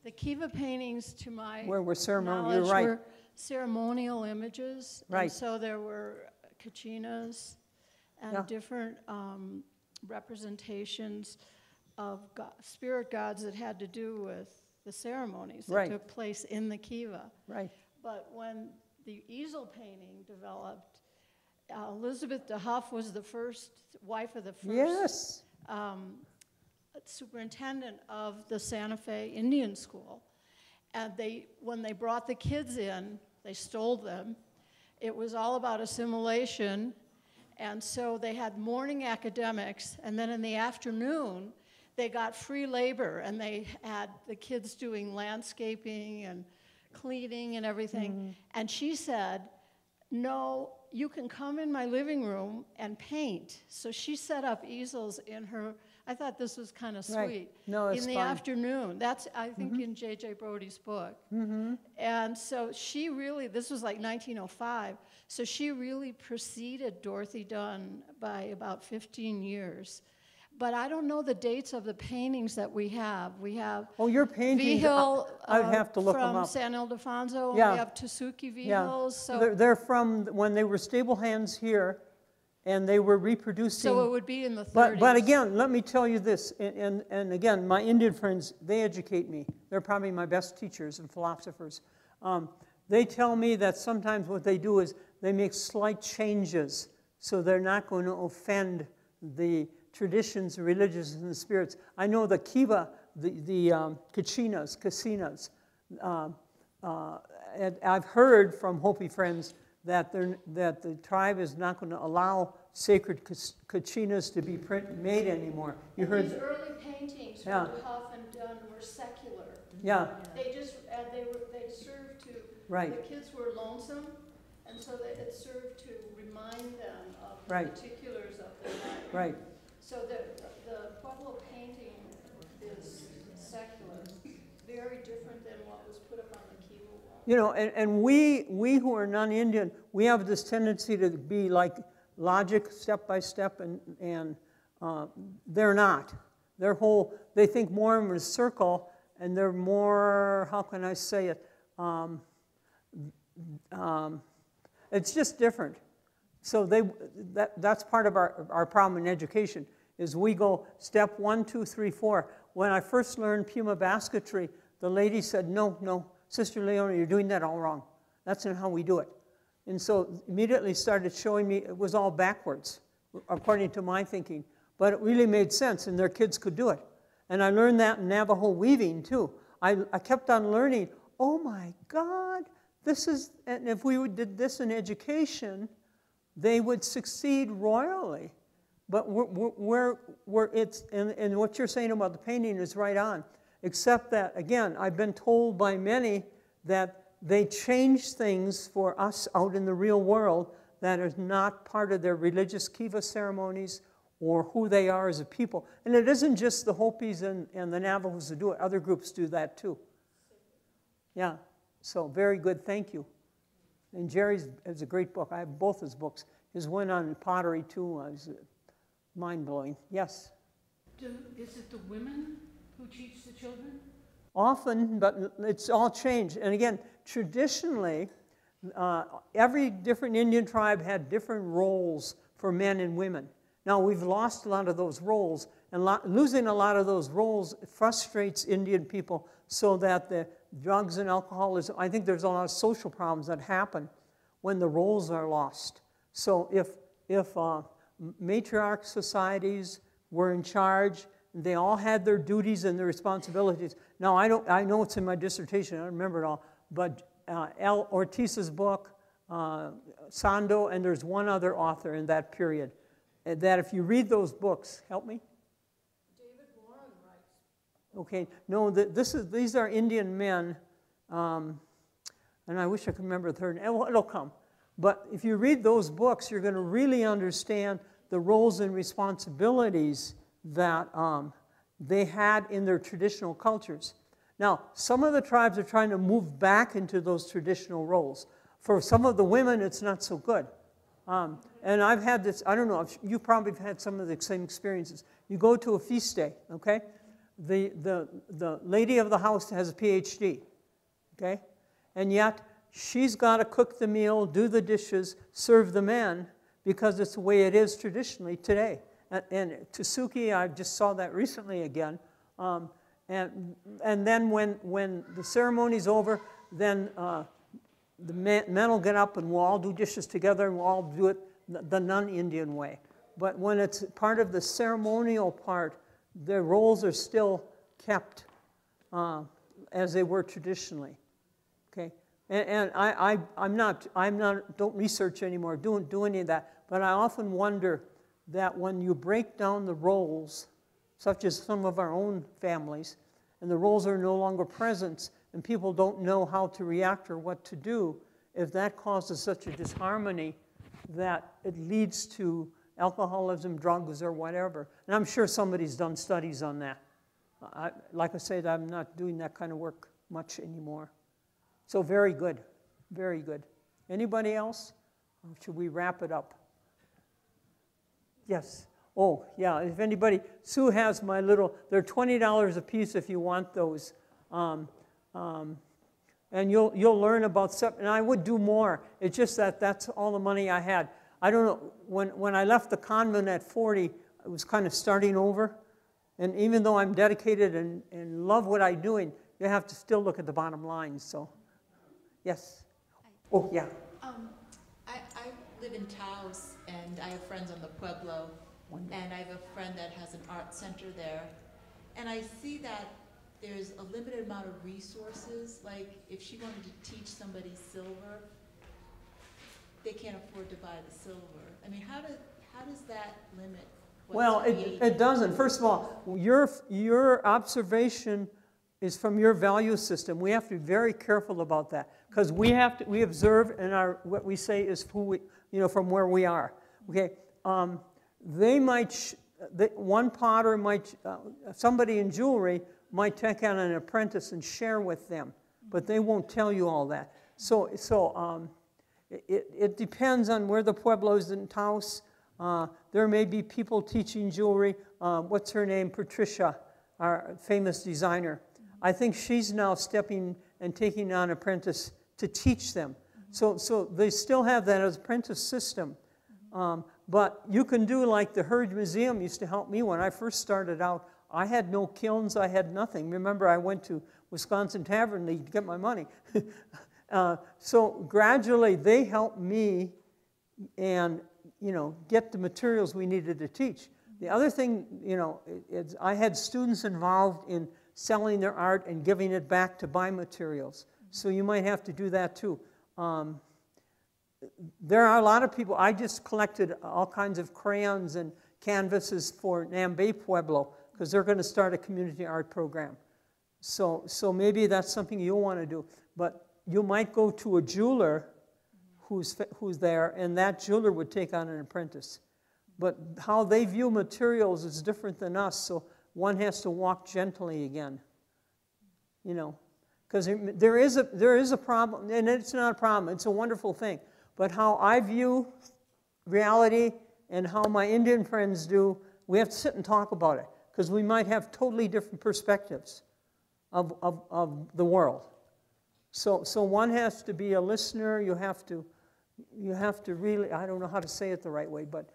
The Kiva paintings, to my were ceremonial, knowledge, you're right. were ceremonial images. Right. And so there were kachinas and different representations of spirit gods that had to do with the ceremonies that took place in the Kiva. Right. But when the easel painting developed, Elizabeth de Huff was the first wife of the first superintendent of the Santa Fe Indian School. And when they brought the kids in, they stole them. It was all about assimilation. And so they had morning academics, and then in the afternoon, they got free labor, and they had the kids doing landscaping and cleaning and everything. Mm-hmm. And she said, no, you can come in my living room and paint. So she set up easels in her, I thought this was kind of sweet. Right. No, it's in the fine. afternoon. That's, I think, in J.J. Brody's book. Mm-hmm. And so she really, this was like 1905, so she really preceded Dorothy Dunn by about 15 years. But I don't know the dates of the paintings that we have. We have your paintings, I'd have to look them up. From San Ildefonso, yeah. we have Tasuki Vihils. Yeah. So they're from when they were stable hands here, and they were reproducing. So it would be in the 30s. But again, let me tell you this, and again, my Indian friends, they educate me. They're probably my best teachers and philosophers. They tell me that sometimes what they do is they make slight changes so they're not going to offend the traditions, the religions, and the spirits. I know the Kiva, the Kachinas, and I've heard from Hopi friends that the tribe is not going to allow sacred Kachinas to be made anymore. You heard these early paintings from Huff and Dunn were secular. Yeah. They just they served to the kids were lonesome, and so it served to remind them of the particulars of their life. Right. So the Pueblo painting is secular, very different than what was put up on the Kiva wall. You know, and we who are non-Indian, we have this tendency to be like logic, step by step, and they're not. They think more in a circle, and they're more, how can I say it? It's just different. So that's part of our problem in education, is we go step 1, 2, 3, 4. When I first learned Puma basketry, the lady said, no, Sister Leona, you're doing that all wrong. That's not how we do it. And so immediately started showing me it was all backwards, according to my thinking. But it really made sense, and their kids could do it. And I learned that in Navajo Weaving, too. I kept on learning, oh my God, and if we did this in education, they would succeed royally. But and what you're saying about the painting is right on. Except that, again, I've been told by many that they change things for us out in the real world that is not part of their religious Kiva ceremonies or who they are as a people. And it isn't just the Hopis and the Navajos who do it. Other groups do that too. Yeah, so very good, thank you. And Jerry's has a great book. I have both his books. His one on pottery too was mind-blowing. Yes? Is it the women who teach the children? Often, but it's all changed. And again, traditionally, every different Indian tribe had different roles for men and women. Now, we've lost a lot of those roles, and losing a lot of those roles frustrates Indian people so that the drugs and alcoholism, I think there's a lot of social problems that happen when the roles are lost. So if matriarch societies were in charge, they all had their duties and their responsibilities. Now, I know it's in my dissertation, I don't remember it all, but L. Ortiz's book, Sando, and there's one other author in that period, that if you read those books, help me? David Warren writes. Okay, no, these are Indian men, and I wish I could remember the third. It'll come. But if you read those books, you're going to really understand the roles and responsibilities that they had in their traditional cultures. Now, some of the tribes are trying to move back into those traditional roles. For some of the women, it's not so good. And I've had this, I don't know, you probably have had some of the same experiences. You go to a feast day, okay? The lady of the house has a PhD, okay? And yet, she's got to cook the meal, do the dishes, serve the men, because it's the way it is traditionally today. And Tsuki, I just saw that recently again. And then when the ceremony's over, then the men will get up and we'll all do dishes together and we'll all do it the non-Indian way. But when it's part of the ceremonial part, their roles are still kept as they were traditionally. Okay, and don't research anymore, don't do any of that. But I often wonder that when you break down the roles, such as some of our own families, and the roles are no longer present, and people don't know how to react or what to do, if that causes such a disharmony that it leads to alcoholism, drugs, or whatever. And I'm sure somebody's done studies on that. Like I said, I'm not doing that kind of work much anymore. So very good, very good. Anybody else? Or should we wrap it up? Yes. Oh, yeah, if anybody, Sue has my little, they're $20 a piece if you want those. And you'll learn about stuff, and I would do more. It's just that that's all the money I had. I don't know, when I left the convent at 40, I was kind of starting over. And even though I'm dedicated and love what I'm doing, you have to still look at the bottom line, so. Yes. Oh, yeah. I live in Taos, and I have friends on the Pueblo. Wonderful. And I have a friend that has an art center there. And I see that there's a limited amount of resources. Like if she wanted to teach somebody silver, they can't afford to buy the silver. I mean, how does that limit what's Well, it doesn't. First of all, your observation is from your value system. We have to be very careful about that because we observe, and what we say is who we, from where we are. Okay. They might, one potter might, somebody in jewelry might take on an apprentice and share with them, but they won't tell you all that. It depends on where the pueblo is in Taos. There may be people teaching jewelry. What's her name? Patricia, our famous designer. I think she's now stepping and taking on apprentice to teach them. So they still have that as apprentice system. But you can do like the Herd Museum used to help me when I first started out. I had no kilns, I had nothing. Remember, I went to Wisconsin Tavern to get my money. So gradually they helped me and, get the materials we needed to teach. The other thing, I had students involved in selling their art and giving it back to buy materials. So you might have to do that too. There are a lot of people. I just collected all kinds of crayons and canvases for Nambe Pueblo because they're going to start a community art program. So maybe that's something you'll want to do. But you might go to a jeweler who's there, and that jeweler would take on an apprentice. But how they view materials is different than us, so one has to walk gently again. Because there is a problem, and it's not a problem, it's a wonderful thing. But how I view reality and how my Indian friends do, we have to sit and talk about it, because we might have totally different perspectives of the world. So one has to be a listener, you have to really, I don't know how to say it the right way, but,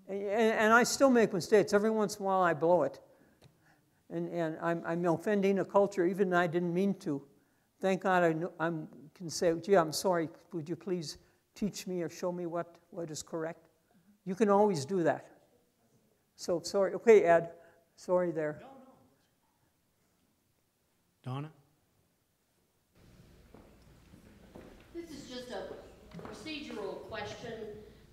and I still make mistakes. Every once in a while I blow it. And I'm offending a culture, even though I didn't mean to. Thank God I can say, gee, I'm sorry, would you please teach me or show me what is correct? You can always do that. So, sorry. Okay, Ed. Sorry there. No. Donna? This is just a procedural question,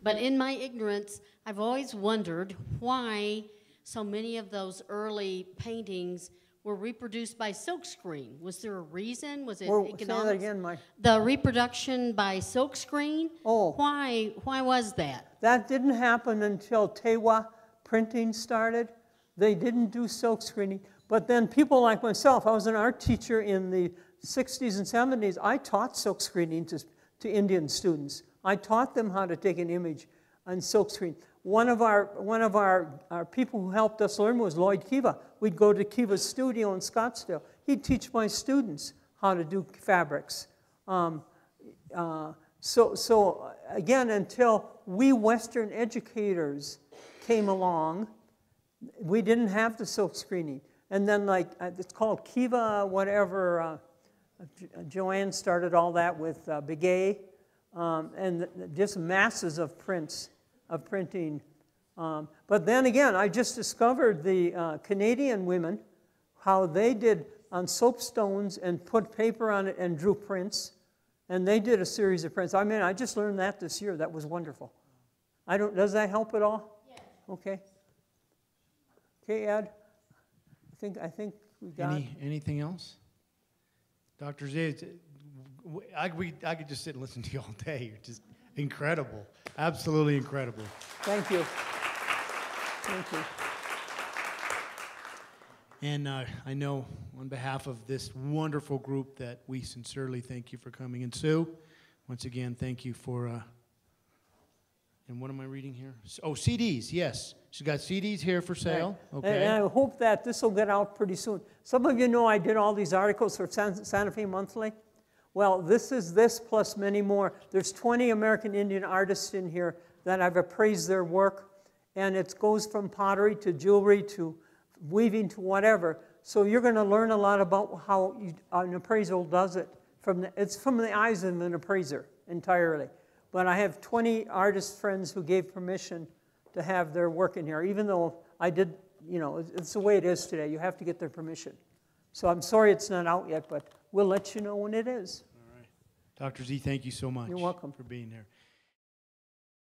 but in my ignorance, I've always wondered why so many of those early paintings were reproduced by silkscreen. Was there a reason? Was it economics? Say that again, Mike. The reproduction by silkscreen? Oh. Why was that? That didn't happen until Tewa printing started. They didn't do silkscreening. But then people like myself, I was an art teacher in the 60s and 70s. I taught silkscreening to Indian students. I taught them how to take an image on silkscreen. One of our people who helped us learn was Lloyd Kiva. We'd go to Kiva's studio in Scottsdale. He'd teach my students how to do fabrics. So again, until we Western educators came along, we didn't have the silkscreening. And then it's called Kiva whatever. Joanne started all that with Begay, and just masses of prints. Of printing. But then again, I just discovered the Canadian women, how they did on soapstones and put paper on it and drew prints. And they did a series of prints. I mean, I just learned that this year. That was wonderful. Does that help at all? Yes. Okay. Okay, Ed? I think we got Anything else? Dr. Z, I could just sit and listen to you all day. You're just incredible. Absolutely incredible. Thank you. Thank you. And I know on behalf of this wonderful group that we sincerely thank you for coming. And Sue, once again, thank you for, and what am I reading here? Oh, CDs, yes. She's got CDs here for sale. Right. Okay. And I hope that this will get out pretty soon. Some of you know I did all these articles for Santa Fe Monthly. Well, this is this plus many more. There's 20 American Indian artists in here that I've appraised their work, and it goes from pottery to jewelry to weaving to whatever. So you're going to learn a lot about how an appraisal does it. It's from the eyes of an appraiser entirely. But I have 20 artist friends who gave permission to have their work in here, even though I did, it's the way it is today. You have to get their permission. So I'm sorry it's not out yet, but we'll let you know when it is. All right. Dr. Z, thank you so much. You're welcome. For being here.